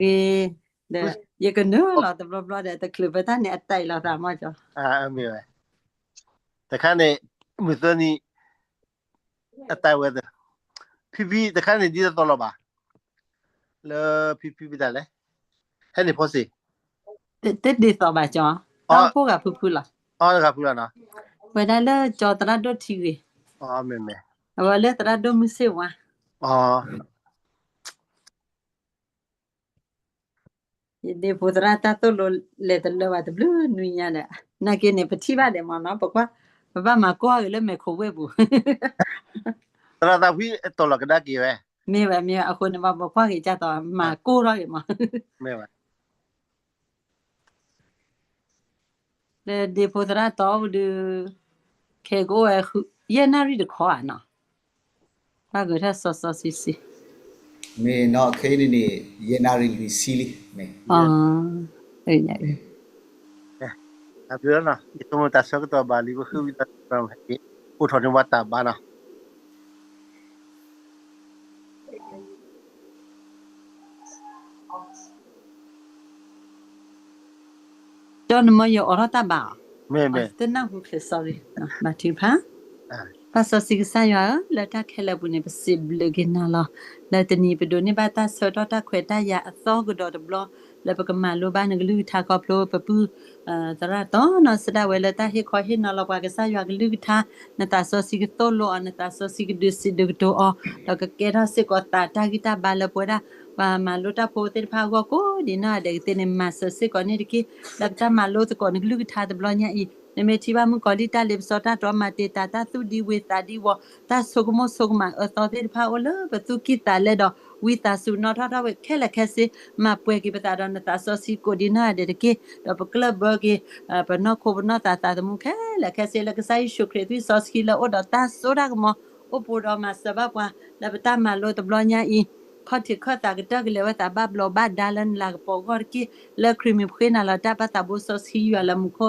เด้อยากเนอเราแต่บลาแต่คลิปไปท่านเนี่ยไตเราตามมาจ้ะ没有，แต่看你没说你带我的，皮皮，แต่看你记得多了吧？了皮皮在嘞，还你婆媳？เต็ดดีต่อไปจ้ะเราพวกกับพูดล่ะ那个不了呢？เวลาเลิกจอตระดทีวี没，เวลาเลิกตระดมือเสียวะเดี๋ยวพูดตระตาตัวเลตเลว่าตบลูนุยเนี่ยนักเก็ตเนี่ยปฏิบัติเดี๋ยวมันนะบอกว่าบ้ามาก็เลยไม่คุยบุตระพี่ตัวละก็ได้กี่เว้ยไม่ว่าไม่เอาคนมาบอกว่ากี่จ้าต่อมากู้เราอย่างมั้งไม่ว่าเดี๋ยวพูดตระต่อดูแค่ก็ยันนารีดขวานเนาะถ้าเกิดถ้าสอสิ me no ke ni yenari lui sili me เอ้ยเนี่ยเรื่องนะที่ตัวมันตัดสกัดตัวบาลีก็คือวิธีการให้ผู้ทอดวัตตาบ้านนะจอนมาอยู่อรตาบ่าไม่แต่นั่งพูดแค่ sorry มาถึงพะPas sih saya la ta khela bu ne possible gena la tani pe do ne ba ta so ta khweta ya so go do blo la pa kama lo ba ne lu tha ko plo pa pu tara to no sada we la ta he kho he no la kwa ka sa ya lu tha na ta so si to lo na ta so si de si de to o la ka ke ra se ko ta ki ta ba la po da ba ma lo ta po te pha ko di na de te ne ma so si ko ne ki la ta ma lo to ko ne lu tha de blo nya i ne me ti ba mu ko li ta le so ta to ma te ta tu di we ta di wo ta so ko mo so ma to te pha o lo ba tu ki ta le do we ta su no ta we khe la khe se ma pwe ki ba ta do na ta so si ko di na de ki do pa club ba ki pa no ko no ta mu khe la khe se la ka sai shu kre tu so si la o do ta so da mo o po do ma sa ba kwa la ba ta ma lo to blo nya iข้อที่ข้อตากระตากเลยว่าตาบ้าบลบ้าดาลันลากปอกอดกี้เลิกครีมเพื่อนเราตาปะตาบุษสีอยู่ละมุข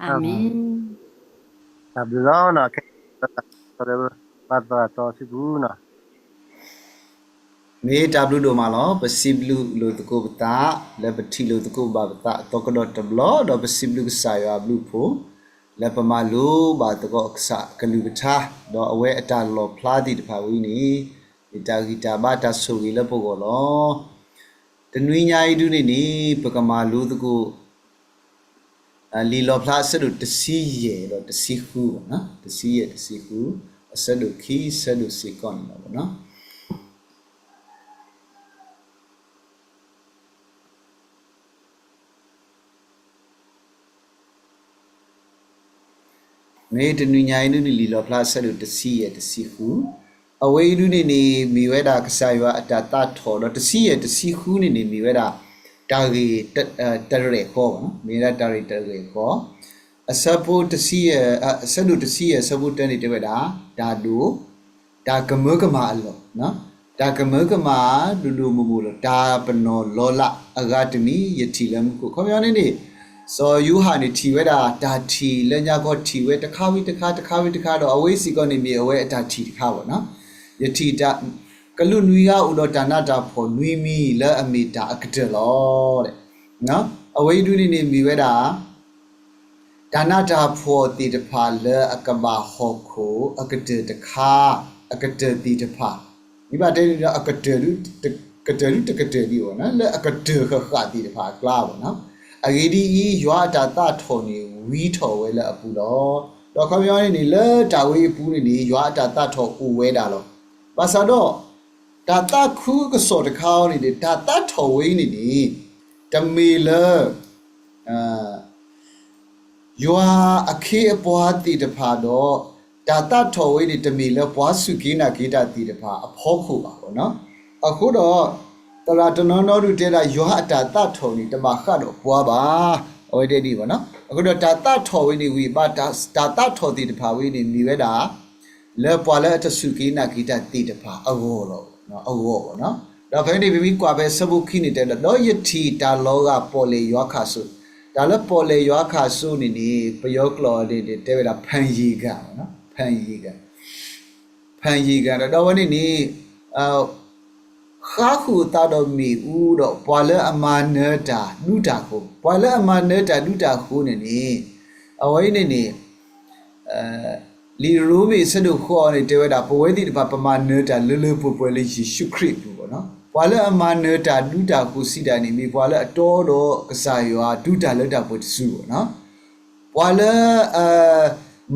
อาเมนตับล้อนะแค่ตัวเดียวปัตตาตัวสิบูนะme tablu do ma lo pasiblu lo to ko bata le pati lo to ko ba bata to ko do tablo do pasiblu ka sa ya blu pho le pa ma lo ba to ko aksa kalu bata do awe ata lo phla ti ta pha wi ni ita gita ba ta so gi le po ko lo tanwi nya yi du ni pa ka ma lo to ko li lo phla sa do tsi ye do tsi khu na tsi khu sa do khi sa do si kon lo no me de nu nyai nu ni li lo phla sa do tsi ye tsi khu away nu ni mi we da ka sa yo ata ta tho do tsi khu ni mi we da ta gi ta re kho no me da ta re kho asapo tsi ye sa do tsi ye sabu ta ni te we da do da kama kama allo no da kama du mu lo da pano lo la aga tmi ye thi lam ko kho yo ni so you ha ni thi we da thi le nya ko thi we ta kha wi ta kha do away si ko ni mi away ta thi ta kha bo no ye thi ta kalu nui ga u do ta na ta pho nui mi le ami ta akde lo de no away du ni mi we da na ta pho ti ta pha le akaba ho kho akde ta kha akde ti ta pha ni ba de akde du akde di bo no le akde kha ti ta pha kla bo no agedi ywa ta ta tho ni wi tho we la apu lo do kho yo ni le ta we pu ni ywa ta tho u we da lo ba sa do ta ta khu ko so ta kha ni ta tho we ni ta me le ywa akhe apwa ti ta pha do ta tho we ni ta me le pwa su ki na ki ta ti ta pha a pho khu ba bo no akhu doตลาดนนดูเตระยอตาตาทอนี่ตมาขะดอปัวบาเอาไว้ได้ดีบ่เนาะအခုတော့တာတထော်ဝိနေဝိပါတာတထော်တိတဖာဝိနေမိဝဲတာလဲပွာလဲအတစုကိနာကိတတိတဖာအောတော့နော်အောပေါ့နော်ဒါဖိုင်ဒီဘီဘီကွာပဲစဘုခိနေတဲ့တော့ယတိတာလောကပေါ်လေယောခါစုဒါလည်းပေါ်လေယောခါစုနေပယောကလော်လေးတဲ့ဝဲတာဖန်ရီကနော်ဖန်ရီကတော့ဝနိနေ ข้าคูตาดมีอูดอกปวาเลอมาเนตาดูตาคูปวาเลอมาเนตาดูตาคูนี่เอาไว้นี่ลีรูมีสะดุข้อนี่เทวดาปวยติปะปมาเนตาเลๆปวยๆเลยยิสุคริสต์บ่เนาะปวาเลอมาเนตาดูตาคูสิดานี่มีปวาเลอโตโดกษายว่าดูตาเลตาปวยสุเนาะปวาเล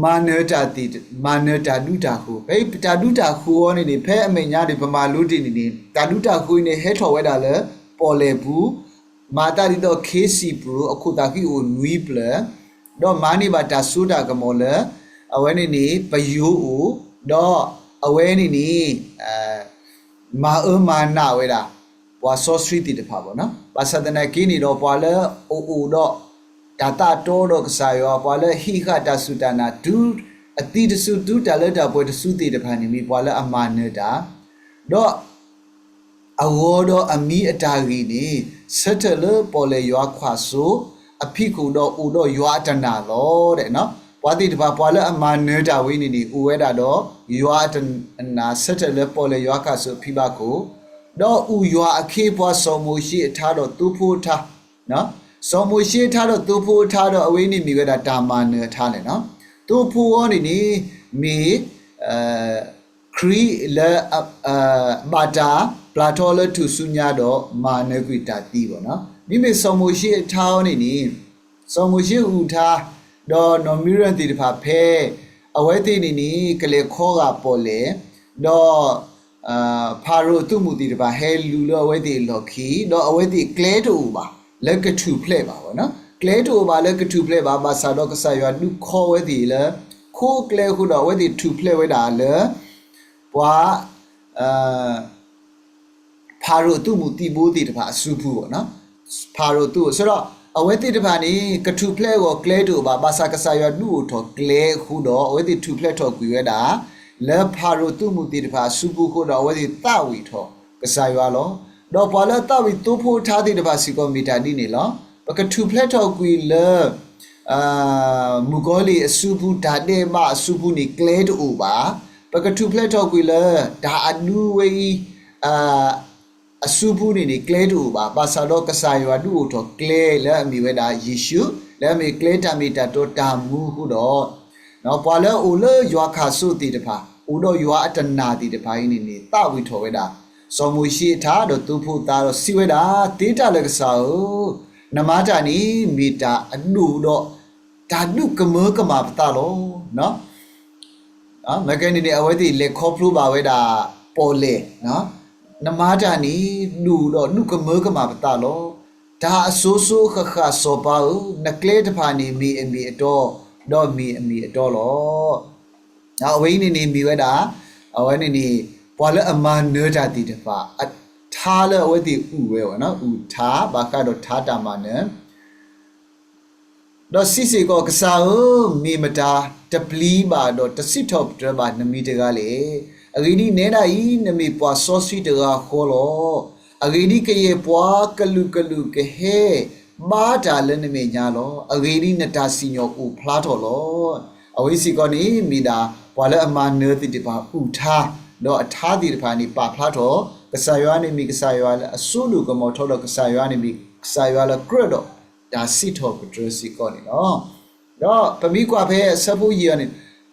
มาเนตาติมาเนตาดูตาคูเฮ้ยตาดูตาคูนี่เพ่อเมญาดิปมาลุตินี่ตาดูตาคูนี่เฮทอเวดาเลปอเลบูมาตาดิโตเคซีปรูအခုตาကိအိုနွီးပလတော့မာနိဘာတာဆူတာကမောလအဝဲနေနေပယူအိုတော့အဝဲနေနေမာမာနာဝဲတာဘွာဆောစထရီတီတဖာပေါ့နော်ပါစဒနာကိနေတော့ဘွာလဲအိုတော့ဒါတာတော့တော့ကစားရောဘွာလဲဟိခတာဆူတာနာဒူအတိတဆူဒူတာလက်တာပွဲတဆူတီတဖာနေမိဘွာလဲအမာနေတာတော့အဝေါ်တော့အမီအတာကြီးနေစက်တလပေါ်လေရွာခွာဆိုအဖိကူတော့ဦးတော့ရွာတနာတော့တဲ့နော်ဘွာတိတပါဘွာလဲအမာနေတာဝိနေနေဦးဝဲတာတော့ရွာတနာစက်တလပေါ်လေရွာခါဆိုဖိပါကိုတော့ဦးရွာအခေဘွာစောမိုရှိအထားတော့သူ့ဖို့ထားနော်စောမိုရှိထားတော့သူ့ဖို့ထားတော့အဝိနေမိဝဲတာတာမာနေထားလေနော်သူ့ဖို့ရောနေနေမေခရီလေဘာတာပလာတိုလတူဆုညာတော့မာနေကွီတာတီးပေါ့နော်မိမေစောမိုရှိထားအောင်နေစောမိုရှိဦးထားတော့နော်မီရန်တီတဖာဖဲအဝဲတိနေကလေခေါ်ကပေါ်လေတော့ဖာရိုသူ့မူတီတပါဟဲလူလောအဝဲတိလော်ခီတော့အဝဲတိကလဲတူပါလက်ကထူဖလက်ပါဗောနော်ကလဲတူပါလက်ကထူဖလက်ပါဘာသာတော့ကဆာရွာဒုခေါ်ဝဲတိလေခိုးကလဲခုတော့အဝဲတိထူဖလက်ဝဲတာလေဘွာဖာရိုသူ့မူတီဘိုးတီတပါအဆူဖူဗောနော်ဖာရိုသူ့ဆိုတော့အဝဲတိတပါနေကထူဖလက်ကိုကလဲတူပါဘာသာကဆာရွာဒုထော်ကလဲခုတော့အဝဲတိထူဖလက်ထော်ကွေဝဲတာလေဖာရိုသူ့မူတီတဖာစုပုခိုတော့ဝဲဒီတာဝီထောကစားရွာလောတော့ပွာလဲတာဝီတူဖို့ထားတဲ့တဖာစီကောမီတာဒီနေလောပကထူဖလက်ထောကွီလေမူဂိုလီအစုပုဒါတဲ့မအစုပုနေကလဲတူပါပကထူဖလက်ထောကွီလေဒါအနူဝေအစုပုနေကလဲတူပါပါစာတော့ကစားရွာဒူထောကလဲလေအမီဝဲတာယေရှုလေအမီကလဲတာမီတာတော့တာမူဟုတော့နော်ပွာလဲအိုလေရွာခါစုတီတဖာဦးတော့ရွာအတနာတီတပိုင်းနေတဝီထော်ဝဲတာစောမူရှိထားတော့သူဖို့သားတော့စီဝဲတာတေးတာလည်းကစားဦးနမတာနီမီတာအနုတော့ဒါနုကမောကမာပတာလို့နော်မကနီနေအဝဲတီလေခေါပလူပါဝဲတာပေါ်လေနော်နမတာနီနုတော့နုကမောကမာပတာလို့ဒါအဆိုးဆိုးခခစောပါဦးနကလေတဖာနီမီအမီအတော်တော့မီအမီအတော်လို့အဝိနေနေမိဝဲတာအဝဲနေနေပွာလဲအမနေတာတီတဖာအထားလဲအဝဲတီဥဝဲပေါ့နော်ဥထားဘာကတော့ထားတာမနဲ့တော့စီစီကောကစားမိမတာတပလီပါတော့တစစ်ထော့တဘာနမီတကလေအဂီဒီနေတာဤနမီပွာဆောစီတကခေါ်လို့အဂီဒီကရေပွာကလူကဟဲမာတာလဲနမီညာလို့အဂီဒီနတာစီညောဥဖလားတော်လို့အဝိစီကောနေမိတာဘွာလဲအမနေတိတပါဥထားတော့အထားတိတပါနေပါဖလားတော့ကဆာရွာနေမိကဆာရွာလဲအစိုးလူကမောထောတော့ကဆာရွာနေမိကဆာရွာလဲကရတော့ဒါစီထောပဒရစီကောနေနော်တော့ပမိကွာဖဲဆပ်ဖို့ရနေ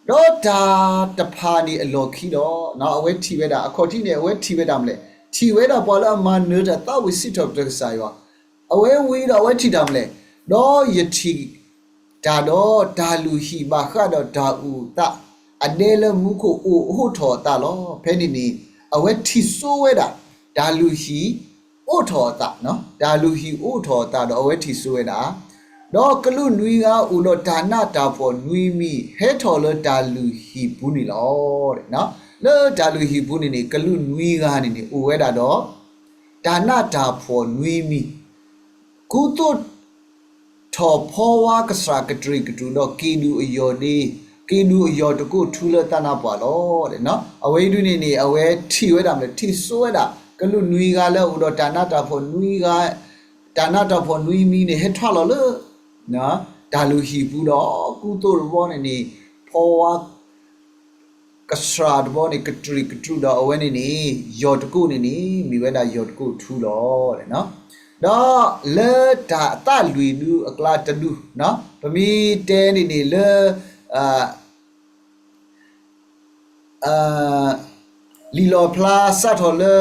တော့ဒါတဖာနေအလော်ခီတော့နော်အဝဲထီဝဲတာအခေါ်တိနေအဝဲထီဝဲတာမလဲထီဝဲတာဘွာလဲအမနေတာတော့ဝစီထောပဒရဆာရွာအဝဲဝေးတော့အဝဲထီတာမလဲတော့ယတီဒါတော့ဒါလူဟီဘာခါတော့ဒါဥတာအနေလမှုကိုအိုထော်တာလောဖဲနေနေအဝဲထီဆိုးဝဲတာဒါလူဟီအိုထော်တာနော်ဒါလူဟီအိုထော်တာတော့အဝဲထီဆိုးဝဲတာတော့ကလူနွီကဥတော့ဒါနာတာဖို့နွီမီဟဲထော်လဒါလူဟီဘူးနေလောတဲ့နော်လေဒါလူဟီဘူးနေနေကလူနွီကနေနေအိုဝဲတာတော့ဒါနာတာဖို့နွီမီကုတုထော်ဖောဝါကစရာကတရီကတူတော့ကီနူအယော်ဒီကီနူအယော်တကုထူလတနာပွာလောတဲ့နော်အဝဲဒူနေနေအဝဲထီဝဲတာမလဲထီဆိုးဝဲတာကလူနွီကလည်းဥတော့ဒါနာတာဖို့နွီကဒါနာတာဖို့နွီမီနေဟဲထွက်လောလေနော်ဒါလူဟီဘူးတော့ကုတုဘောနေနေဖောဝါက kasra bo ni katru da awen ni yot ku ni mi weda yot ku thu lo de no đó lơ ta lùi du akla tadu no pami te ni lơ lilo pla sa tho lơ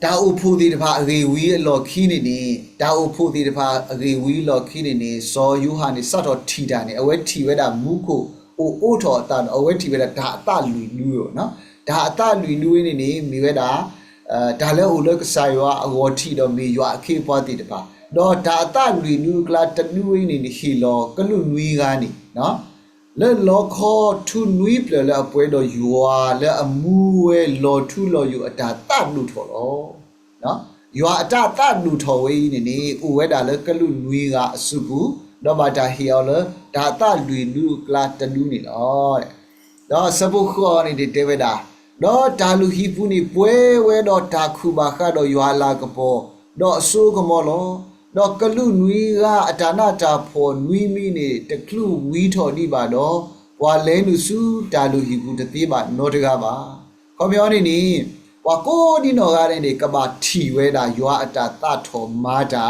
ta upu di pa re wi lo khi ni ta upu di pa re wi lo khi ni so yu ha ni sa tho thi da ni awe thi we da mu ko o tho ta awe thi we da ta lùi lu no ta lùi lu ni mi we da da le o le ka sa yo a go thi do mi yo a khi pa ti de pa do ta lùi lu kla ta nu ni hi lo ka lu nui ga ni no le lo kho thu nui ple le apwe do yua le amu we lo thu lo yu ata ta lu tho lo no yua ata ta lu tho we ni u we da le ka lu nui ga asu bu do ba da hi yo le da ta lui lu kla ta lu ni lo do sabu kho ni de we da do ta lu hi pu ni pwe we do ta khu ba kha do yua la ka po do su ko mo lo do ka lu nui ga atana ta pho nui mi ni te klu wi tho ni ba do wa le nu su ta lu hi pu te te ba no de ga ba kho myo ni wa ko ni no ga ni ka ba thi we da yua ata ta tho ma da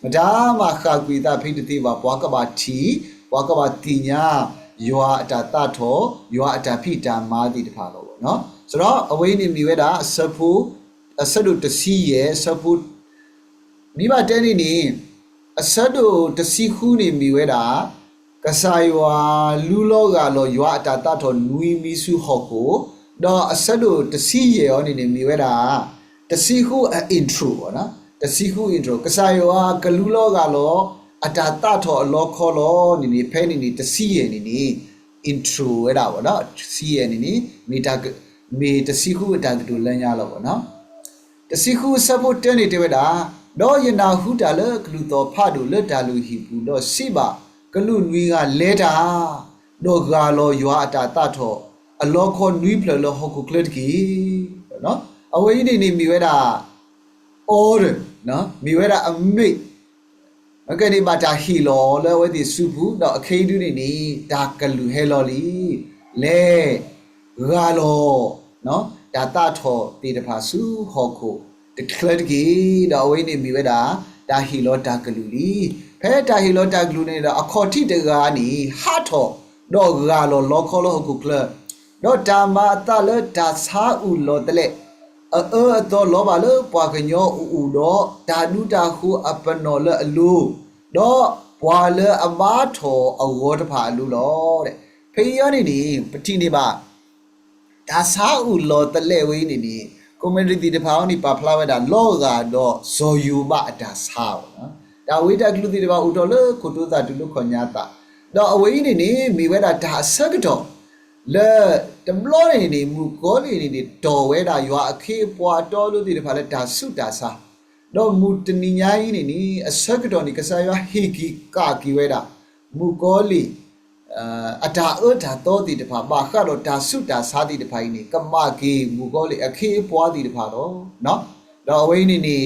ma da ma kha kwi ta phi te te ba wa ka ba thi wa ka ba ti nya yua ata ta tho yua ata phi ta ma ti de pha lo no so do away ni mi we da sapu asadu te si ye sapu ni ba te ni asado tasi khu ni mi we da kasaywa lulo ga lo ywa ta tho nui mi su hoko do asado tasi ye yo ni mi we da tasi khu intro na tasi khu intro kasaywa kalulo ga lo atata tho lo kho lo ni phe ni tasi ye ni intro we da bo na tasi ye ni mi tasi khu ta du lan ya lo bo na tasi khu support te ni te we da do yena hu da le klu to pha do le da lu hi bu do si ba klu nui ga le da do ga lo ywa ata ta tho a lo kho nui phle lo ho ku klet ki no awai ni mi we da or no mi we da a mi okay ni ba ta hi lo le we di su bu do a khai du ni da klu he lo li le ga lo no da ta tho ti da pha su ho ku the clergy da away ni mi we da hi lo da glu li phe da hi lo da glu ni da a kho thi de ga ni ha tho do ga lo kho lo ku kle do da ma ta le da sa u lo de le do lo ba le pwa ka nyo u do da nu da khu apano le alu do pwa le ama tho a wo da pha alu lo de phe yo ni pati ni ba da sa u lo de le we ni community de phao ni pa flower da lo ga do so yu ba da sao no da we da glu de ba u do le khu tu ta du lu kho nya ta do away ni mi we da sa ga do le dem lo ni mu ko ni do we da ywa a khe pwa to lu de pha le da su da sa do mu tni nya ni a sa ga do ni ka sa ywa hi ki ka ki we da mu ko li ata ta to ti de pha ba kha do da su da sa ti de pha ni ka ma ki mu ko li a khe pwa ti de pha do no do away ni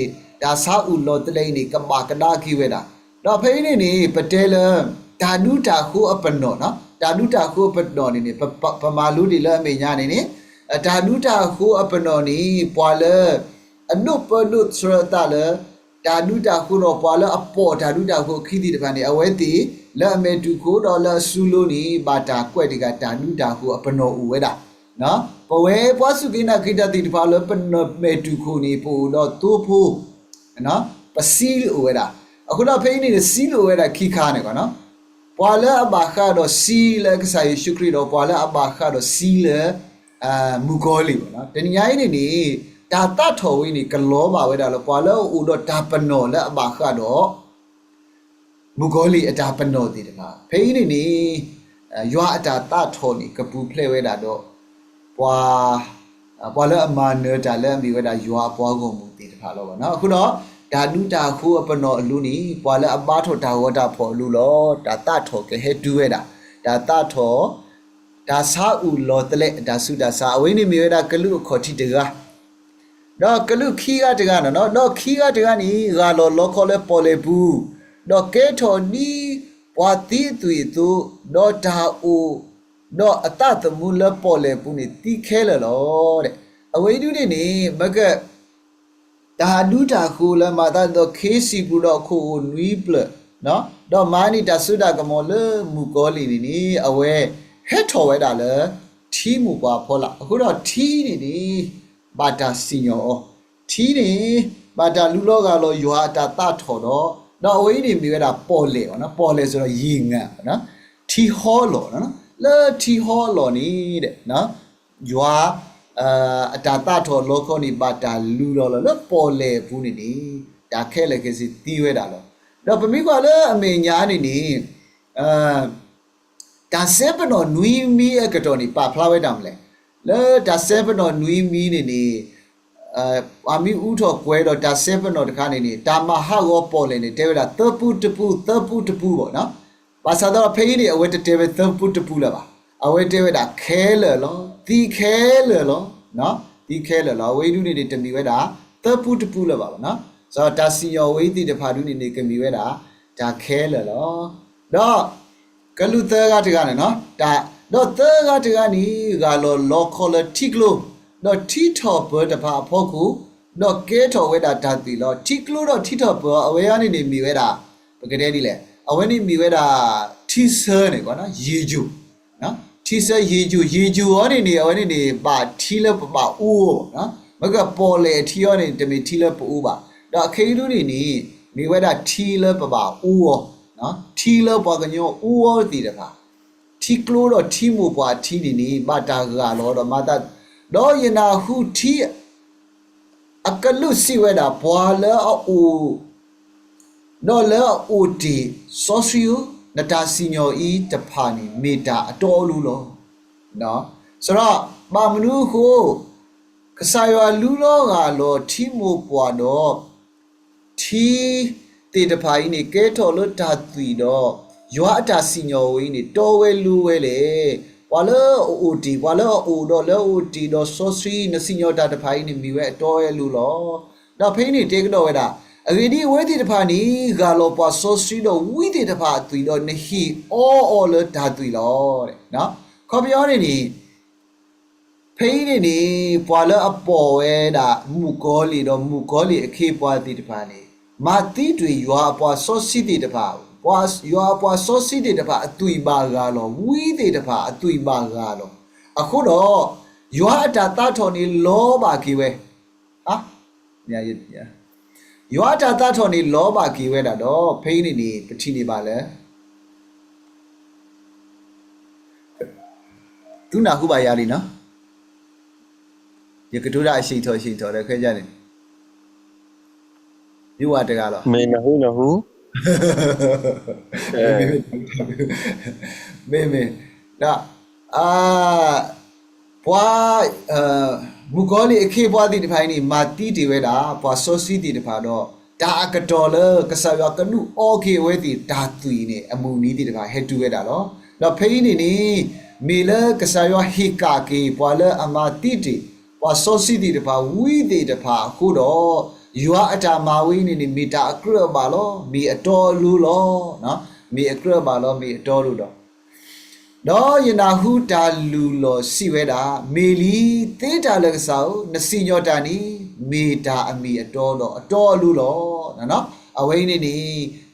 da sa u lo de le ni ka ma ka da ki we da do phai ni patel da nu da khu apano no da nu da khu apano ni pa ma lu di le me nya ni da nu da khu apano ni pwa le anu pa nu sra ta le da nu da khu no pwa le apo da nu da khu khi ti de pha ni away ti le me tu ko do le su lo ni ba ta kwet ti ka da nu da khu apano u we da no pa we pwa su ki na khi ta ti de pha le pano me tu ko ni po do tu phu no pa si u we da aku da phai ni si lo we da khi kha ne ko no pwa le aba kha do si le ka sa yu shukri do pwa le aba kha do si le mu ko li no de ni yai ni da ta tho we ni ka lo ba we da lo pwa le u do da pano le aba kha do mu ko li ata pano ti de ka phai ni ywa ata ta tho ni ka pu phle we da do pwa le ama ne da le mi we da ywa pwa ko mu ti de ka lo ba no aku do da nu da khu apano alu ni pwa le aba tho da wo da pho alu lo da ta tho ke he du we da ta tho da sa u lo tle da su da sa away ni mi we da kalu kho thi de ga do kalu khi ga de ga no do khi ga de ga ni ga lo kho le po le bu do ke tho ni ပွာတီတူတူတော့တာဦးတော့အတသမူလပေါ်လေပူနေတီခဲလလောတဲ့အဝေးတူနေမကဒါဒူတာခုလမတာတော့ခေးစီပူတော့ခုနွီးပလနော်တော့မာနီတဆုတာကမောလမူကောလီနေအဝဲဟဲထော်ဝဲတာလေထီးမူပွားဖောလာအခုတော့ထီးနေဘာတာစီညောထီးနေဘာတာလူလောကလောရွာတာတထော်တော့အဝေးနေမိရတာပေါ်လေနော်ပေါ်လေဆိုတော့ရေငတ်နော်ထီဟောလောနော်လေထီဟောလောနေတဲ့နော်ရွာအတာတထော်လောခေါနေဘာတာလူလောလောပေါ်လေဘူးနေဒါခဲလေကစီတီးဝဲတာလောတော့ပမိကလည်းအမေညာနေဒါဆေပနော်နွီမီအကတော်နေပါဖလာဝဲတာမလဲလေဒါဆေပနော်နွီမီနေအမီဥထော်ကွဲတော့ဒါဆေပနော်တခါနေဒါမဟာရောပေါ်လေနေတဲဝဲတာသပုတပူပေါ့နော်ဘာသာတော့ဖေးနေအဝဲတဲဝဲသပုတပူလာပါအဝဲတဲဝဲတာခဲလေလောတီခဲလေလောနော်တီခဲလေလောဝဲဒူနေတမီဝဲတာသပုတပူလာပါနော်ဆိုတော့ဒါစီယောဝေးတိတဖာဒုနေကမီဝဲတာဒါခဲလေလောတော့ကလူသေးကတကနေနော်ဒါတော့သေးကတကနေကလောခေါ်လတိကလိုတော့တီထော်ဘတဖာဖို့ကူတော့ကဲထော်ဝဲတာဒါတီလောတိကလိုတော့တီထော်ဘအဝဲကနေနေမီဝဲတာပကတဲ့ဒီလေအဝဲနေမီဝဲတာတီဆာနေကွာနော်ရေဂျူနော်တီဆာရေဂျူရောနေအဝဲနေပါတီလပပါဦးနော်မကပေါ်လေတီရောနေတမီတီလပဦးပါတော့ခေလူနေမိဝဲတာထီလပပါဦးရောနော်ထီလပွားကညောဦးရောတည်တယ်ခါထီကလိုတော့ထီမူပွားထီနေဘာတာကလောတော့မတာတော့ယနာဟုထီအကလုစီဝဲတာပွားလောအိုတော့လောအိုတီဆိုဆီယနတာစီညောဤတဖာနေမေတာအတော်လူလောနော်ဆိုတော့မမနုဟုကစားရလူလောကလောထီမူပွားတော့ထီတေတဖာကြီးနေကဲထော်လို့တာသွီတော့ရွာအတာစီညောဝင်းနေတော်ဝဲလူဝဲလေဝါလောအိုတီဝါလောအိုတော့လောအိုတီတော့ဆိုစီနစီညောတာတဖာကြီးနေမိဝဲတော်ဝဲလူလောတော့ဖိနေတေကတော့ဝဲတာအဂီဒီဝဲတီတဖာနီဂါလောပွားဆိုစီတော့ဝီတီတဖာသွီတော့နဟီအော်လို့တာသွီလောတဲ့နော်ခေါ်ပြောနေဖိနေပွာလောအပေါ်ဝဲတာမူကောလီတော့မူကောလီအခေပွားတီတဖာနေမာတီတွေရွာပွားစောစီတီတဖာပွားရွာပွားစောစီတီတဖာအသွီပါကားလောဝီးတီတဖာအသွီပါကားလောအခုတော့ရွာအတာတထော်နေလောပါကြီးဝဲဟာညာရရွာအတာတထော်နေလောပါကြီးဝဲတာတော့ဖိနေပတိနေပါလဲသူနာခုပါရလီနော်ဒီကတူရအရှိထော်တယ်ခဲကြတယ်ဒီဝတ်တကားလောမေနဟုမေဒါပွားမူကောလီအခေပွားတိတဖိုင်းနေမာတီတီဝဲတာပွားဆိုစီတီတဖာတော့ဒါအကတော်လကဆာရကနုโอเคဝဲတီဒါသွီနေအမူနီးတီတဖာဟဲတူဝဲတာလောတော့ဖိနေမေလကဆာရဟီကာကေပွာလအမာတီတီပွားဆိုစီတီတဖာဝီတီတဖာခုတော့ရွာအတာမာဝေးနေမီတာအကရပါလောမီအတော်လူလောနော်မီအကရပါလောမီအတော်လူတော့ယနာဟုတာလူလောစီဝဲတာမေလီတေးတာလကဆောနစီညောတာနီမေတာအမီအတော်လောအတော်လူလောနော်အဝိနေ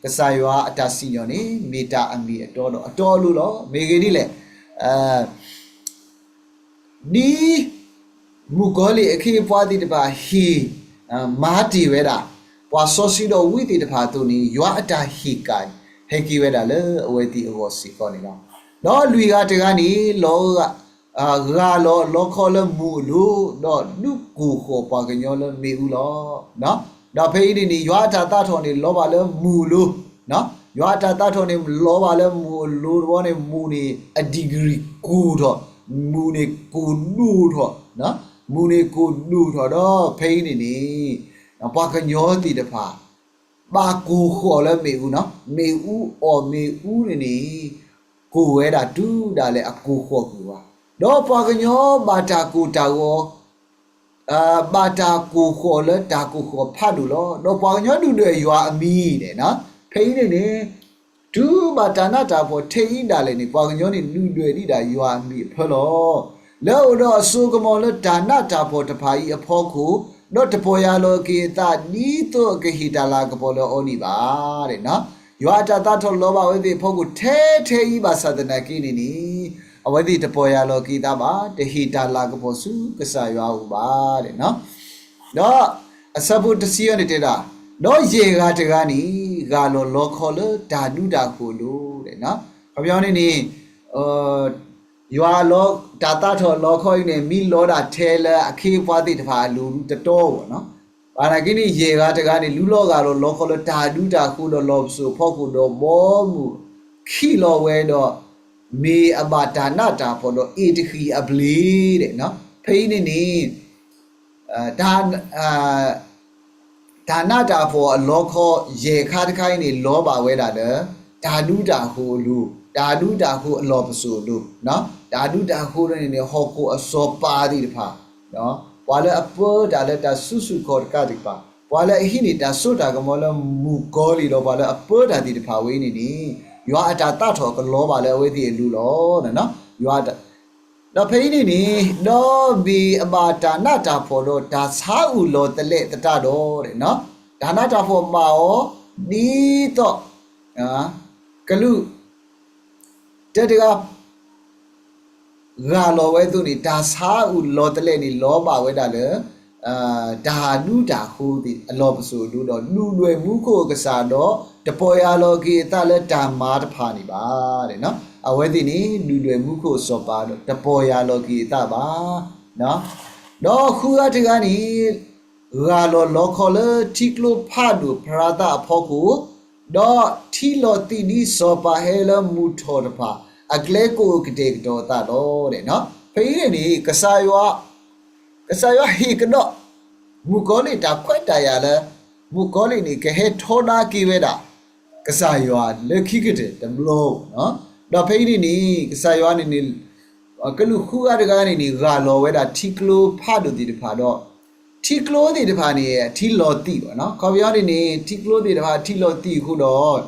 ကစားရွာအတာစီညောနေမေတာအမီအတော်လောအတော်လူလောမေကြီးဒီလေဒီမူကောလီအခေပွားတိတပါဟီမာတီဝဲတာပွာဆိုစီတော့ဝီတီတဖာသူနီရွာအတာဟီကန်ဟဲကီဝဲတာလေအဝဲတီအဝစီကောနေတော့လူကတကနေလောကဂါလောခေါ်လမူလူတော့နုကူခေါ်ပါကညောလမေဦးလောနော်တော့ဖေးဒီရွာတာတထော်နေလောပါလေမူလူနော်ရွာတာတထော်နေလောပါလေမူလူဘောနေမူနေအဒီဂရီကူတော့မူနေကူနူတော့နော်မူနေကိုနူထော်တော့ဖိနေဘာကညောတီတဖာဘာကိုခေါ်လဲမေဦးနော်မေဦးအော်မေဦးနေကိုဝဲတာတူးတာလဲအကိုခေါ်ကူပါတော့ဘာကညောဘာတာကိုတာရောဘာတာကိုခေါ်လဲတာကိုခေါ်ဖတ်လို့တော့ဘာကညောတူတွေရွာအမီးတဲ့နော်ဖိနေ ดูมาตานาตาพอเทอินดาเลยนี่ปางย้อนนี่ลูด้วยนี่ดายัวมีเพลอแล้วดอสูกมอลตานาตาพอตะพายอพอคูดอตปอยาโลกีตานีโตกะฮิดาลากปอลโอนี่บาเรนะยัวตาตาทอลบาเวดิพอคูเทอีบาสะดนากีนี่အဝိဒီတပေါ်ရလောကိတာပါတဟိတာလာကပေါ်စုကဆာရွာဥပါတဲ့နော်တော့အစပုတစီရနေတဲ့တာတော့ရေကတကားနီဂါလောလောခေါ်လို့ဓာတုတာကိုလို့တဲ့နော်ခပြောင်းနေနေရွာလောဒါတာထော်လောခေါ်နေမိလောတာထဲလဲအခေပွားတိတဖာလူတတော်ပေါ့နော်ဘာနာကိနိရေကတကားနီလူလောကလောခေါ်လို့ဓာတုတာကိုတော့လောဆိုဖောက်ကိုတော့ဘောမှုခိလောဝဲတော့မေအဘာဒါနာတာပေါ်တော့အေတခီအပလီတဲ့နော်ဖိနေနေဒါနာတာပေါ်အလောခောရေခါတခိုင်းနေလောပါဝဲတာလေဒါနုတာဟိုလူဒါနုတာဟိုအလောပစုလူနော်ဒါနုတာဟိုနေနေဟောကိုအစောပါတိတဖာနော်ဘွာလေအပေါ်ဒါလေတာဆုဆုခေါ်ကတိပါဘွာလေအဟိနေတာဆိုတာကမောလမူကောလီတော့ဘွာလေအပေါ်ဒါတိတဖာဝေးနေနေရွာအတာတထော်ကလောပါလေဝေးတိလူလောနော်ရွာတော့ဖိနေနေတော့ဘီအဘာဒါနာတာဖို့တော့ဒါသာဥလောတလက်တတတော့တဲ့နော်ဒါနာတာဖို့မှာရောဒီတော့ကလူတက်တကဂါလောဝဲသူနေဒါသာဥလောတလက်နေလောပါဝဲတာလေဒါနုတာဟူဒီအလောပစုလူတော့လူလွယ်မှုကိုကစားတော့တပေါ်ရလောကီတလည်းဓမ္မာတဖာနေပါတဲ့နော်အဝဲဒီနေလူလွယ်မှုကိုစောပါတော့တပေါ်ရလောကီတပါနော်တော့ခူရတကနေဂါလောလောခေါ်လေတိကလိုဖာဒူပရာတာအဖို့ကိုတော့ထီလောတီဒီစောပါဟဲလမှုထော်တဖာအကလဲကိုကတဲ့တော့တာတော့တဲ့နော်ဖေးနေကစားရွာဟိကတော့မူကောလိတာခွက်တရလဲမူကောလိနေကဟဲထောနာကီဝဲတာကစားရွာလက်ခိကတဲ့တမလို့နော်တော့ဖိနေနေကစားရွာနေနေကလူခူရတကနေနေဂါလောဝဲတာထီကလိုဖတ်လို့ဒီတဖာတော့ထီကလိုဒီတဖာနေထီလောတိပေါ့နော်ခေါ်ပြောနေနေထီကလိုဒီတဖာထီလောတိခုတော့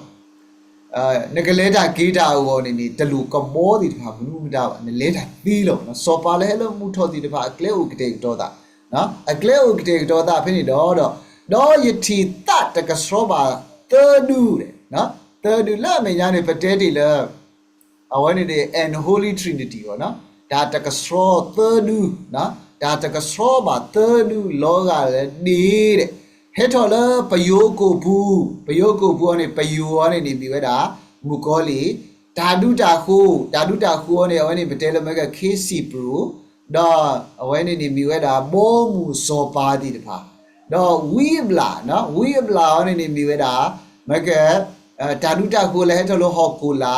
နဂလဲတာဂေတာဟောနေနေတလူကမောဒီတဖာဘလူးမတာပါနလဲတာသီးလို့နော်စောပါလဲလို့မှုထော်ဒီတဖာအကလဲဥကတဲ့တော့တာနော်အကလဲဥကတဲ့တော့တာဖိနေတော့ယတိတတကစရောပါသဒူတဲ့နော်သဒူလာမညာနေပတဲတီလဲအဝဲနေတယ် and holy trinity ပေါ့နော်ဒါတကစရောသဒူနော်ဒါတကစရောပါသဒူလောကလည်းနေတဲ့ဟဲထော်လပယိုကိုဘူးကနေပယိုကနေနေပြီးဝဲတာမူကောလီဓာတုတာခုကနေအဝဲနေပတဲလမက KC Pro တော့အဝဲနေနေပြီးဝဲတာဘောမူစောပါတိတဖာတော့ဝီဘလာနော်ဝီဘလာကနေနေပြီးဝဲတာမကဓာတုတာခုလည်းဟဲထော်လဟောကူလာ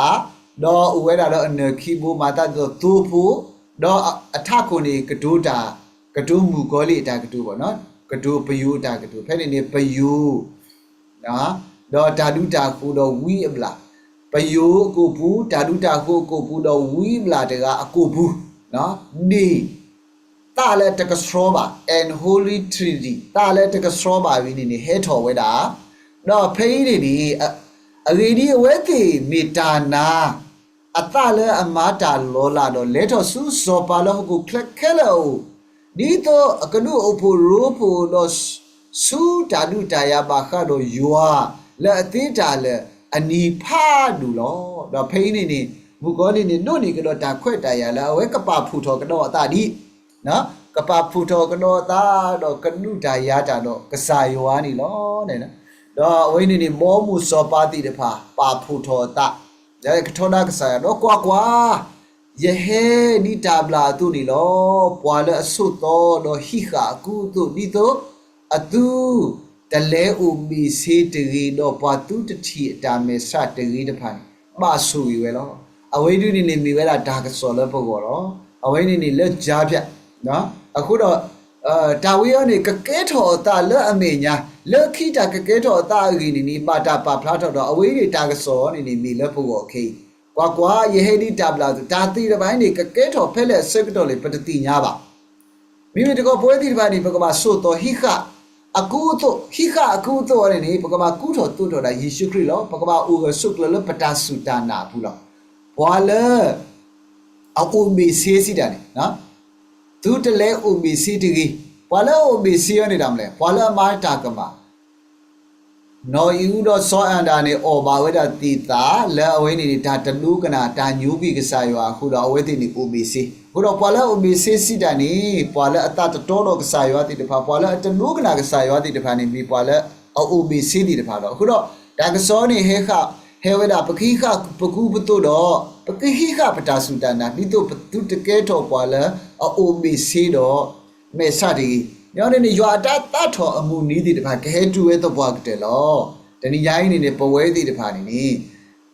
တော့ဝဲတာတော့အနခိဘူမာတာတော့သူဖို့တော့အထခုနေကဒူတာကဒူမူကောလီတာကဒူပေါ့နော်ကဒူပယူတာကဒူဖဲနေနေပယူနော်တော့ဓာတုတာကိုတော့ဝီအပလာပယူကိုဘူးဓာတုတာကိုဘူးတော့ဝီပလာတကအကိုဘူးနော်ဒီတာလဲတကစရောပါ and holy trinity တာလဲတကစရောပါဝီနေဟဲထော်ဝဲတာတော့ဖိနေဒီအဂေဒီဝဲတိမေတာနာအတလဲအမာတာလောလာတော့လဲထော်ဆူစောပါလောကိုခလက်ခဲလောဒီတော့အကနုအဖို့ရိုးဖို့တော့စူတာဒုတာယပါခတော့ယွာလက်အသေးတာလဲအနီဖာဒူလောတော့ဖိနေနေမူကောနေနေတို့နေကတော့ဒါခွက်တာရလာဝဲကပဖူထောကတော့အတာဒီနော်ကပဖူထောကတော့တာတော့ကနုတာယတာတော့ကစားယွာနေလောတဲ့နော်တော့အဝိနေနေမောမှုစောပါတိတဖာပါဖူထောတာဒါကထောနာကစားရတော့ကွာယဟေနီတာဘလာသူနီလောပွာလအဆုတော့ဟိခာကူသူဒီတော့အတူတလဲဥမီစေတရီတော့ပွာသူတတိအတာမေစတရီတဖန်ပါဆူရွယ်လောအဝိဒုနေနေမိဝဲတာဒါကစော်လည်းပုဂ္ဂိုလ်တော့အဝိနေနေလက်ကြားဖြတ်နော်အခုတော့တာဝေရနေကကဲထော်တာလက်အမေညာလက်ခိတာကကဲထော်တာအကြီးနေပါတာပါဖလားထော်တော့အဝိနေတာကစော်နေနေမိလက်ပုဂ္ဂိုလ်โอเคကွာယေဟေဒီတာဘလာဒါတိတပိုင်းနေကကဲထော်ဖဲလက်စက်ကတော့လေပတတိညာပါမိမိတကောပွဲတိတပိုင်းနေဘကပါဆိုတော့ဟိခ akuto hika akuto ore ni pakaba kuto tuto da Yesu Christ lo pakaba uga suklo patasutana pula wala aku mesi si da ni na tu tele u mesi tigi wala u mesi ni damle wala ma takama no you do so anda ni o ba weda tita le awe ni ta tlu kana ta nyu bi kasaywa khu do awe ti ni u mesi khu do wala u mesi si da ni wala ata to do kasaywa ti de pha wala tlu kana kasaywa ti de pha ni bi wala u mesi ti de pha do khu do da ka so ni he kha he weda pakhi kha paku puto do pakhi kha pata sutana ni to tu te ke tho wala u mesi do me sa ti nhớ nên giờ ta thọ mù ní thì phải cái chú ấy tao qua cái lo, thế nên giá này bảo vệ thì phải này,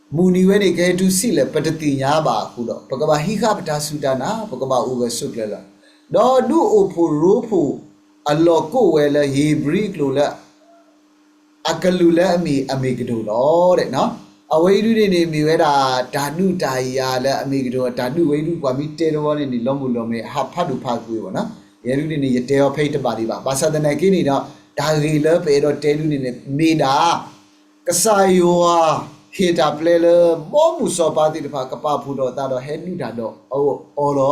mù ní vậy này cái chú xí là bắt tin nhá bà khu đó, bắt bà hi khắp ta suda na, bắt bà uga suk là, đó du opu ropu, Allah cô vậy là Hebrew là, akalu là mi cái đó đấy nó, ở đây du này mi vậy là ta du tai ya là mi cái đó, ta du vậy du qua mi tê đó này lom hấp phát du phát vui nó. Yeru ni ye teo phei ta ba di ba basa da nai ki ni do da ri le pe do te lu ni ne me da kasayo wa he ta ple le mo mu so pa ti da pha ka pa phu do ta do he nu da do o lo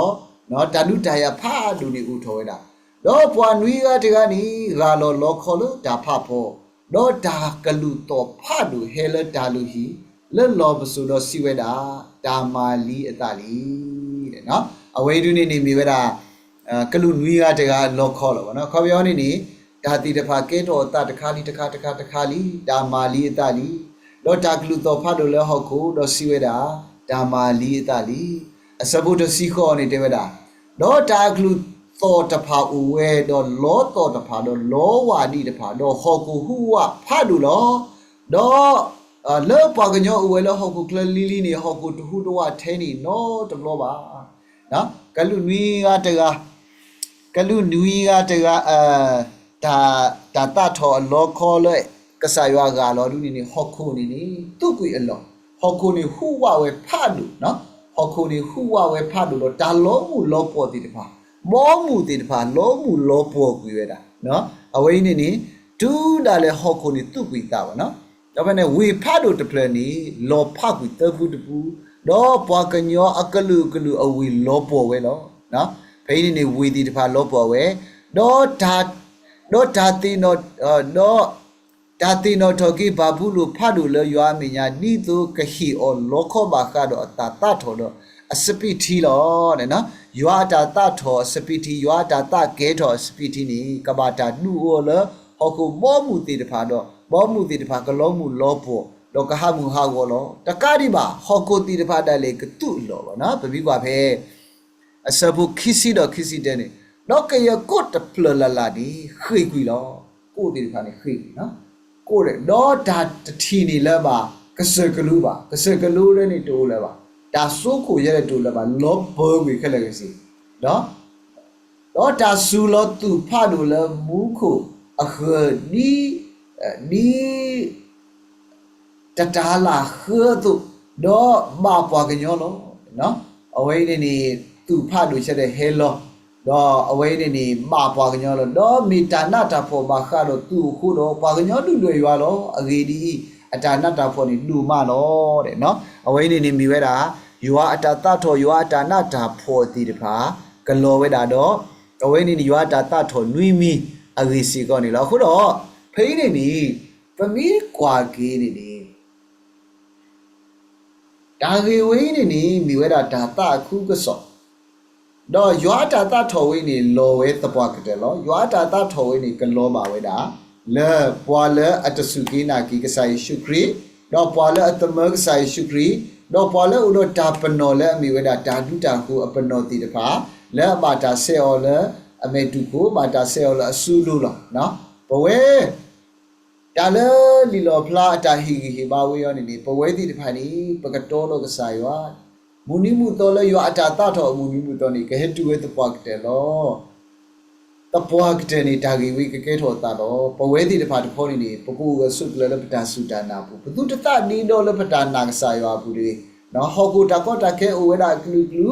no ta nu ta ya pha du ni u tho da do pwa nui ga de ga ni ra lo kho lo da pha pho do da ka lu to pha du he le da lu hi le lo bu su do si we da ma li ata li de no awe du ni mi we daကလူနွေးရတကလောခေါ်လို့ဗောနော်ခေါ်ပြောနေနေဒါတိတဖာကဲတော်တတခါလီတခါလီဒါမာလီအတလီတော့တာကလူတော်ဖတ်လို့လဲဟုတ်ကိုတော့စီဝဲတာဒါမာလီအတလီအစဘုတစီခေါ်နေတဲ့ဝဲတာတော့တာကလူတော်တဖာဦးဝဲတော့လောတော်တဖာတော့လောဝါဒီတဖာတော့ဟောကိုဟူဝဖတ်လို့တော့လောပကညောဦးဝဲလောဟောကိုကလလီလီနေဟောကိုတဟူတော့ထဲနေနော်တဘလောပါနော်ကလူနွေးရတကကလူနူီကတကဒါတာထောလောခေါ်လေကဆာရွာကလောဒူနီဟောခုနီတုကွေအလောဟောခုနီဟူဝဝဲဖတ်လို့နော်ဟောခုနီဟူဝဝဲဖတ်လို့ဒါလောမှုလောပေါ်တည်တဖာမောမှုတည်တဖာလောမှုလောပေါ်ကွေရတာနော်အဝိနေဒူးဒါလေဟောခုနီတုကွေတာပါနော်ဒါပဲနဲ့ဝေဖတ်လို့တပလနီလောဖတ်ကွေတဖူတပူတော့ပွားကညောအကလူအဝေလောပေါ်ဝဲလောနော်ဖိနေဝေဒီတဖာလောပေါ်ဝဲတော့ဒါတိနောဒါတိနောထောကိဘာဘူးလို့ဖတ်လို့လဲရွာမညာနီတုကဟီအောလောခောဘာကတော့တာတထောတော့အစပိတီလောတဲ့နော်ရွာတာတထောစပိတီရွာတာတကဲထောစပိတီနီကဘာတာနူအောလဟောကိုမောမှုတိတဖာတော့မောမှုတိတဖာကလောမှုလောပေါ်တော့ကဟမှုဟာကောလောတကားဒီပါဟောကိုတိတဖာတက်လေကတုလောပါနော်ပပိကွာဖဲအစဘုခိစီတဲ့နေတော့ကရကိုတပလလာဒီခိကွီလောကိုတိခါနေခိနော်ကိုတဲ့တော့ဒါတထီနေလဲပါကစကလူတဲ့နေတိုးလဲပါဒါဆိုးကိုရတဲ့တိုးလဲပါလောဘောကွေခက်လည်းစီနော်တော့ဒါဆူလောသူဖတ်လို့လဲမူးခုအခနီတတားလာခေတုတော့မပွားကညောလောနော်အဝိနေသူဖတ်လို့ချက်တဲ့ဟဲလောတော့အဝိနေမပွားကညောလောတော့မီတာနာတာဖို့မခါတော့သူခုတော့ပွားကညောလူတွေရွာလောအဂေဒီအတာနာတာဖို့နေလူမလောတဲ့နော်အဝိနေမိဝဲတာရွာအတာတထောရွာအတာနာတာဖို့တီတဖာကလောဝဲတာတော့အဝိနေရွာတာတထောနွီမီအဂေစီကောနေလောခုတော့ဖိနေနီပမီကွာကေးနေဒါဂေဝိနေနီမိဝဲတာဒါတခုကစောတော့ရွာတာတထောဝိနေလောဝဲတပွားကတဲ့လောရွာတာတထောဝိနေကလောပါဝဲတာလဲပွာလဲအတဆုကိနာကိကဆိုင်ရှုခရီတော့ပွာလဲအတမကဆိုင်ရှုခရီတော့ပွာလဲဥတော့တာပနောလဲအမိဝဲတာဓာတုတာခုအပနောတိတဖာလဲအပါတာဆေအောလဲအမေတုကိုပါတာဆေအောလဲအဆူလို့လောနော်ဘဝဲဒါလဲလီလောဖလာအတာဟီဘာဝဲရောနေဘဝဲတိတဖာနေပကတော်လို့ကဆိုင်ရွာမူနိမှုတော်လဲရွာအတာတထောမူနိမှုတော်နေကဟဲတူဝဲတပွားကတဲ့လောတပွားကတဲ့နေတာဂီဝိကကဲထောတာတော့ပဝဲတိတဖာတဖောနေပကူကဆုလလပတာဆုတာနာဘူးဘသူတတနီတော့လပတာနာကစားရွာဘူးလေနော်ဟောကိုတကောတခဲအိုဝဲတာကလူ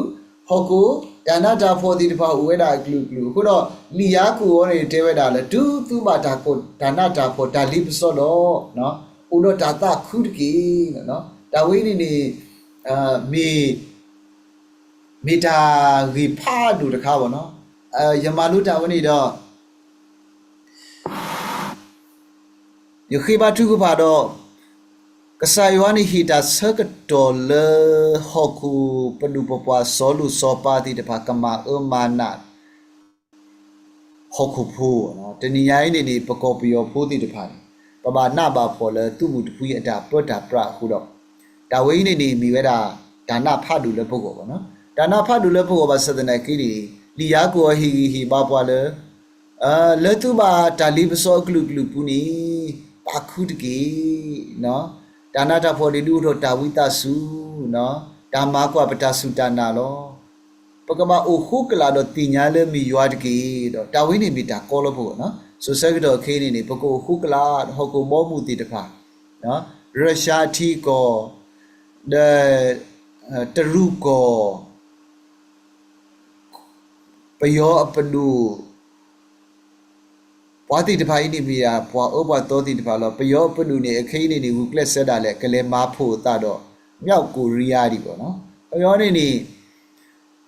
ဟောကို ဒါနာတာဖို့ဒီတပါဝဲတာကလူခုတော့လီယာကိုရောနေတဲဝဲတာလေတူသူ့ဘာတာကိုဒါနာတာဖို့ဒါလီပစောတော့နော်ဦးတော့ဒါတာခုတကြီးနော်ဒါဝိနေနေမေတာရီဖာဒူတခါပေါ့နော်ယမလူတာဝနေတော့ယခိဘတုကပါတော့ကစားယဝနိဟီတာဆကတော်လဟခုပဒုပပွားဆောလူစောပါတိတဖာကမာအမာနာဟခုဖို့နော်တဏိယိုင်းနေပကောပီယောဖို့တိတဖာပပနာပါဖော်လဲသူ့မှုတပူအတာပရတာပရခုတော့ဒါဝိနေမိဝဲတာဒါနဖတ်တူလဲပုဂ္ဂိုလ်ပေါ့နော်ဒါနဖတ်တူလဲပုဂ္ဂိုလ်ပါစဒနာကိရိလီယာကိုဟီပါပွားလဲလဲသူပါဒါလီပစောကလူပူနီပါခုတကေနော်ဒါနာတာဖော်ဒီလူတော့ဒါဝိတဆုနော်ဒါမာကွာပတဆုတနာလောပကမအိုခုကလာတော့တင်ညာလဲမီရွာတကေတော့တာဝိနေမီတာကောလို့ဖို့နော်ဆိုဆက်ကတော့ခေးနေပကိုခုကလာဟောကိုမောမှုတိတဖာနော်ရုရှားထီကောတရုကောပယောအပနုပွားတိတဖာဤနေမီယာပွားဩဘတော်တိတဖာလောပယောပနုနေအခင်းနေဝုကလက်ဆက်တာလဲကလေးမာဖို့တတော့မြောက်ကိုရီးယားဒီပေါ့နော်ပယောနေ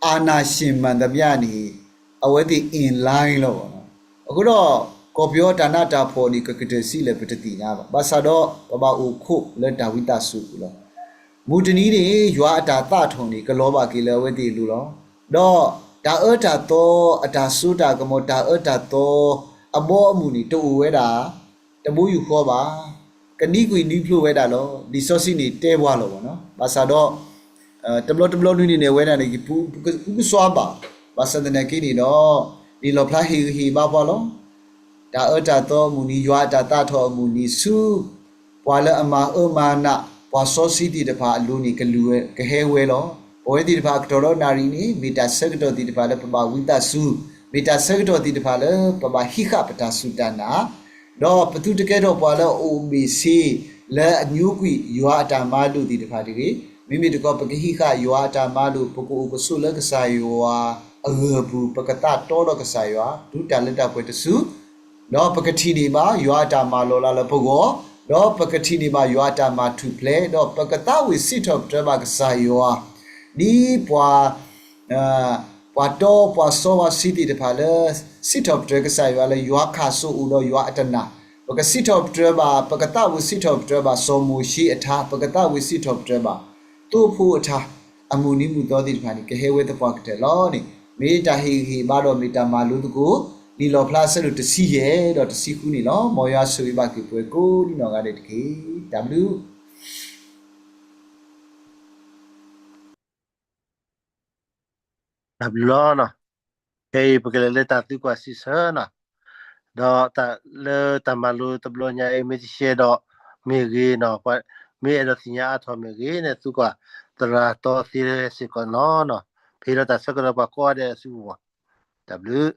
အာနာရှင်မန္တပြနေအဝဲတိ in line လို့ပေါ့နော်အခုတော့ကောပြောဒါနတာဖော်ဒီကကတစီလဲပတတိညာပါဘာသာတော့ပပအိုခုလက်ဒါဝိတဆုလောမူတနီးတွေရွာအတာတထုံဒီကလောပါကေလဝဲတိလူလောတော့ဒါအတာတော့အတာဆုတာကမောဒါအတာတော့အမောအမှုနီတူဝဲတာတမိုးယူခေါ်ပါကနီကွေနီဖလိုဝဲတာလောဒီစောစီနေတဲဘွားလောပေါ့နော်ဘာသာတော့တဘလနူနေဝဲတာနေပူစွာပါဘာသာတဲ့ကိနေတော့ဒီလောဖလာဟီဘာဘွားလောဒါအတာတော့မူနီရွာတာတထောမူနီစုဘွာလအမအမနာဘွာစောစီတီတဖာအလူနီကလူဝဲကဟဲဝဲလောဘဝဲတီတဖာကတော်နာရီနီမီတာဆက်တော်တီတဖာလည်းပပဝိတဆုမီတာဆက်တော်တီတဖာလည်းပပဟိခပတာဆုတနာတော့ပသူတကယ်တော့ဘွာလအိုမီစီလဲအညူကွီရွာအတာမလူတီတဖာဒီမိမိတကောပကဟိခရွာအတာမလူပကူပဆုလကဆာရွာအဘူးပကတတော်တော့ကဆာရွာဒုတလက်တပွဲတဆုတော့ပကတိနေမှာရွာတာမာလောလာလပုဂ္ဂိုလ်တော့ပကတိနေမှာရွာတာမာထူပလေတော့ပကတဝိစိထောတဘကဆာယောဒီပွာပွာတော့ပွာစောဝစီတီတဖာလေစိထောတကဆာယောလေရွာခါဆူဦးတော့ရွာအတနာပကစိထောတဘပကတဝိစိထောတဘစောမူရှိအထာပကတဝိစိထောတဘတူဖို့အထာအမှုနိမှုတော်တိတဖာဒီကဟဲဝဲတပွားကတဲ့လောနိမေတ္တာဟီဘာတော့မေတ္တာမာလူတကူဒီလောဖလာဆလူတစီရဲ့တော့တစီခုနေလောမော်ရဆွေးပါကိပွဲကိုဒီနော်ကတဲ့တကေ W ဒါဘလောနော်ကေပကလေးတာတိကွာစီဆာနော်တော့တာလေတမလူတဘလညာအမေချေတော့မေကြီးနော်ပတ်မေရစညာအထောမေကြီးနဲ့သူကတရာတော့စီရစီကနော်ဖေရတာစကရပါကွာတဲ့စုဝ W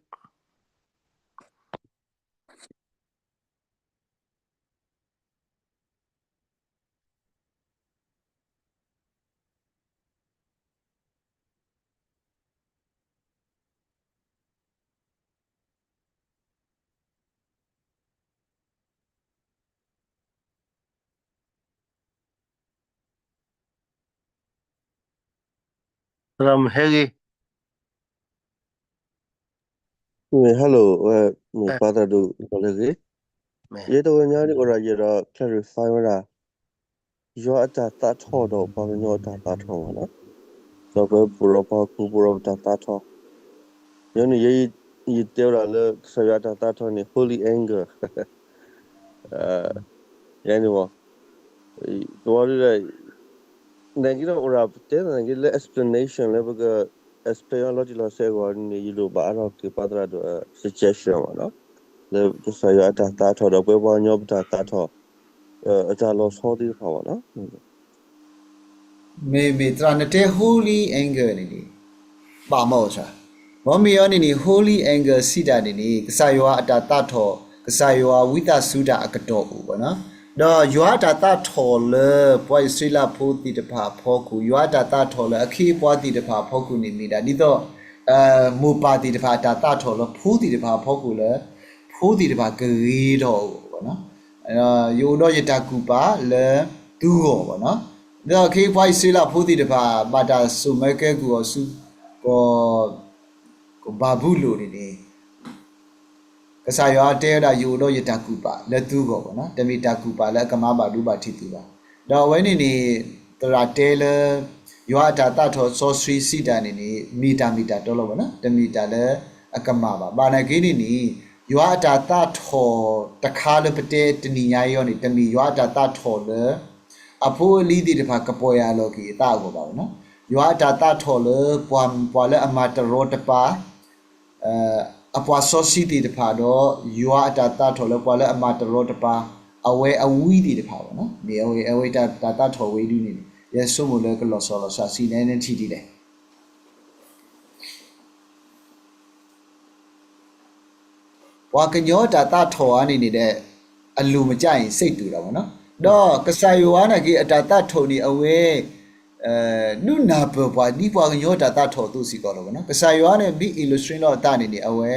from Hegi hello, my father do colleague. Ye to nyari ora ye ra clarify ora. Yo ata ta tho do ba nyo ta tho na. So be puro pa ku puro ta tho. Yo ni ye te ora le so ya ta tho ni holy anger. Ye ni wo. To le nang gi ora te nang gi le explanation le ba explain lo ji lo se go ni yi lo ba ro ki padra do suggestion no. Le so ya ta tho do be ba nyo ta tho. အကြလောဆောသေးပါပါနော်မေတရာနတဲ့ holy anger နေဒီပါမောစာဘောမီယောနေ holy anger စိတာနေကဆာယောအတာတထောကဆာယောဝိတသုဒအကတော်ဘူးပေါ့နော်တော့ယောတာတထောလေပွိုင်စလာဖိုတီတဖာဖောကူယောတာတထောလေအခီပွားတီတဖာဖောကူနေမိတာဒီတော့ မူပါတီတဖာတာတထော်လို့ဖိုးတီတဖာဖောက်ကူလေဖိုးတီတဖာဂရီတော့ပေါ့နော်ယူတော့ရတာကူပါလေတူကိုပေါ့နော်ဒါခေဖွိုက်စီလာဖိုးတီတဖာဘာတာစုမဲကဲကူကိုစုကိုဘာဘူးလို့နေကစားရတဲ့တာယူတော့ရတာကူပါလေတူကိုပေါ့နော်တမီတာကူပါလေကမားပါဒူပါတီတူပါတော့ဝဲနေတရာတဲလေရွာတာတထော်စောစရီစီတာနေမီတာတော့လို့ပေါ့နော်တမီတာလေအကမာပါဘာနာကိနေရွာတာတထော်တခါလပတဲ့တနီညာရောနေတမီရွာတာတထော်လေအဖိုးလီဒီတဖာကပေါ်ရလောကီတာကိုပါနော်ရွာတာတထော်လေပွာလေအမတရောတပါအပွာစောစီတီတဖာတော့ရွာတာတထော်လေပွာလေအမတရောတပါအဝဲအဝီးတီတဖာပေါ့နော်ဒီအဝဲတာထော်ဝေးဒီနေရဲဆုမလဲကလောဆောလောစာစီနေထီတယ်ဝါကညောတာတထော်အနေနေတဲ့အလူမကြရင်စိတ်တူတာပေါ့နော်တော့ကစားယဝနာကြီးအတာတထော်နေအဝဲနုနာပပွားဒီပွားကညောတာတထော်သူစီကောလို့ပေါ့နော်ကစားယဝနဲ့ဘီ illustrate တော့တာနေအဝဲ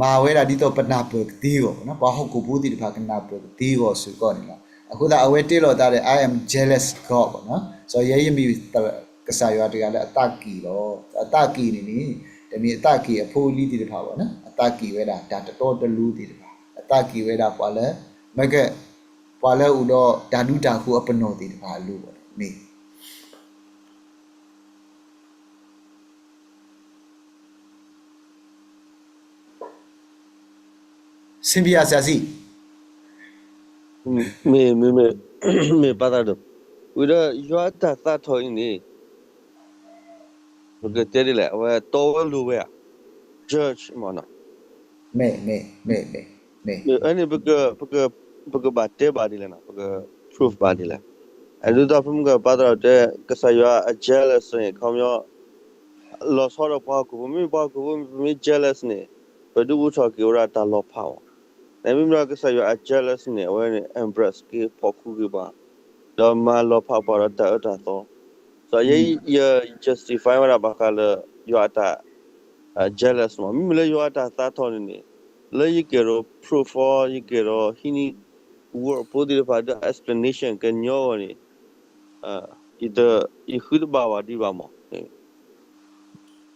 မာဝဲတာဒီတော့ပနာပဒီကိုပေါ့နော်ဘာဟုတ်ကိုဘူးဒီတဖာကနာပဒီကိုဆိုကောနေလားအခုဒါအဝဲတေးလို့တာတဲ့ I am jealous god ပေါ့နော်ဆိုရဲရမီကစားယဝတကလည်းအတကီတော့အတကီနေတမီအတကီအဖိုးလီဒီတဖာပေါ့နော်အတကီဝဲတာဒါတော်တလူဒီတဖာအတကီဝဲတာပွာလဲမကဲပွာလဲဥတော့ဓာတုတာခုအပနောဒီတဖာလူပေါ့နေစင်ပြာဆရာစီme padado udah yo ta thoi ni porque teri le wa to lu we church mana me ani porque batte ba di le na porque proof ba di le adu da phum ga padado de ka sa yo a jealous ni khom yo lo so ro pa ko mi jealous ni padu bu tho ki ora ta lo pha Nami mra kasa yo a jealous ni awe ni embrace ki poku ki ba. Do ma lo pa para ta to. So ye justify wala bakala yo ata jealous mo. Mi le yo ata ta to ni. Le ye kero proof or ye kero hini word podi pa the explanation kan yo ni. Ida I khud ba wa di ba mo.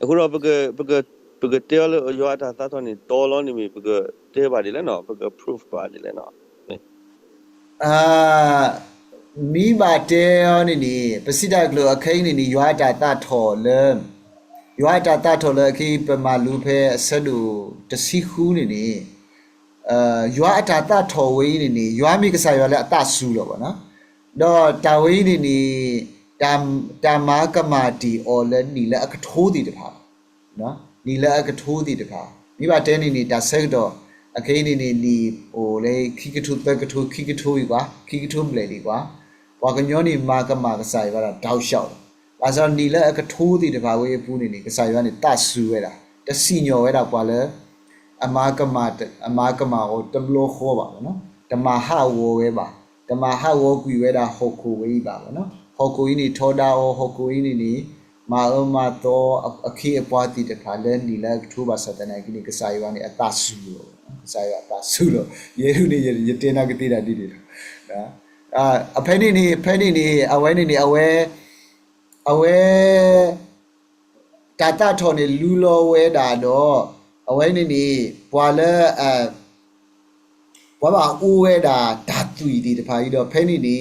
Aku ro porque te lo yo ata ta to ni to lo ni mi porque te ba di le no porque proof ba di le no. မိဘတဲရောနေပစိတကလိုအခင်းနေရွာတာတထော်လဲရွာတာတထော်လဲခိပမာလူဖဲအဆက်လူတစီခူးနေရွာတာတထော်ဝေးနေရွာမိကစားရွာလဲအတဆူတော့ဗောနော်တော့တာဝေးနေတာမာကမာတီအော်လဲနီလဲအခထိုးတီတဖာနော်နီလဲအခထိုးတီတဖာမိဘတဲနေတာဆက်တော့အခင်းနေဟိုလေခိကထုပကထုခိကထုကွာခိကထုမလဲလီကွာဘာကညောနေမာကမာကစားရွာတာတောက်လျှောက်ဒါဆိုနီလဲအခထိုးတီတဖာဝေးပူးနေကစားရွာနေတဆူဝဲတာတစီညော်ဝဲတာပွာလဲအမာကမာကိုတဘလို့ခေါ်ပါနော်တမဟာဝဝဲပါတမဟာဝကွေဝဲတာဟောကိုဝေးပါနော်ဟောကိုကြီးနေထောတာဟောကိုကြီးနေမာအမတော့အခီအပွားတီတခါလဲနီလဲထိုးပါစတဲ့နိုင်ကိကစားရွာနေအတဆူလို့စားရွာအတဆူလို့ရေရုနေရတင်နာကတိတာဒီနော်အဖဲနေအဝဲနေအဝဲတာတာထော်နေလူလောဝဲတာတော့အဝဲနေဘွာလဲဘွာပါဦးဝဲတာဓာတူဒီတဖာကြီးတော့ဖဲနေ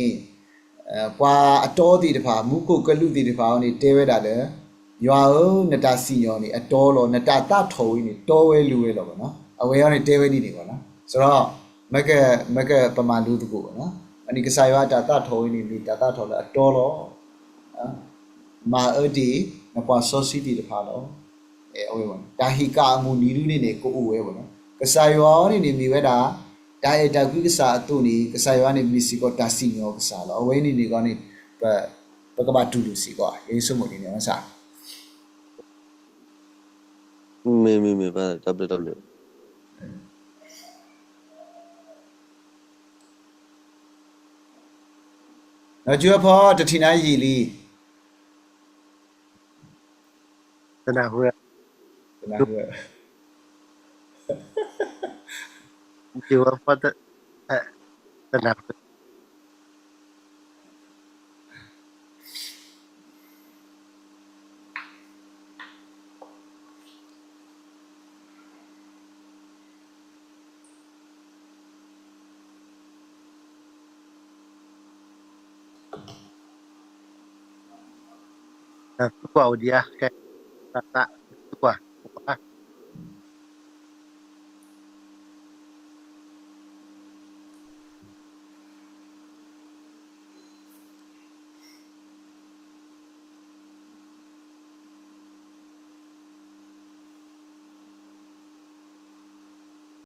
ကွာအတော်ဒီတဖာမူကိုကလူဒီတဖာနေတဲဝဲတာလေရွာဦးနတာစီညောနေအတော်လောနတာတထော်နေတော်ဝဲလူဝဲလောပေါ့နော်အဝဲရောနေတဲဝဲနေပေါ့နော်ဆိုတော့မကပမာလူတကူပေါ့နော်အနိကစားရွာတာတထော်နေတာတထော်လဲအတော်လောမာအဒီနပွားဆောစီတီတဖာလောအဝဲပေါ့ဒါဟီကာငူနီလူနေကိုအဝဲပေါ့နော်ကစားရွာနေမိဝဲတာဒါရတာကိစ္စအတူနေကစားရွာနေမီစီကိုတာစီညောကစားလောအဝဲနေကနေပကဘာတူလူစီကွာယေဆုမို့နေနေဆာ me va w နော်ကျွတ်ဖို့တတိနာရီလီ တနာဟို นะ jiwa pada tenang ทุกว่าdia kayak kata ทุกว่า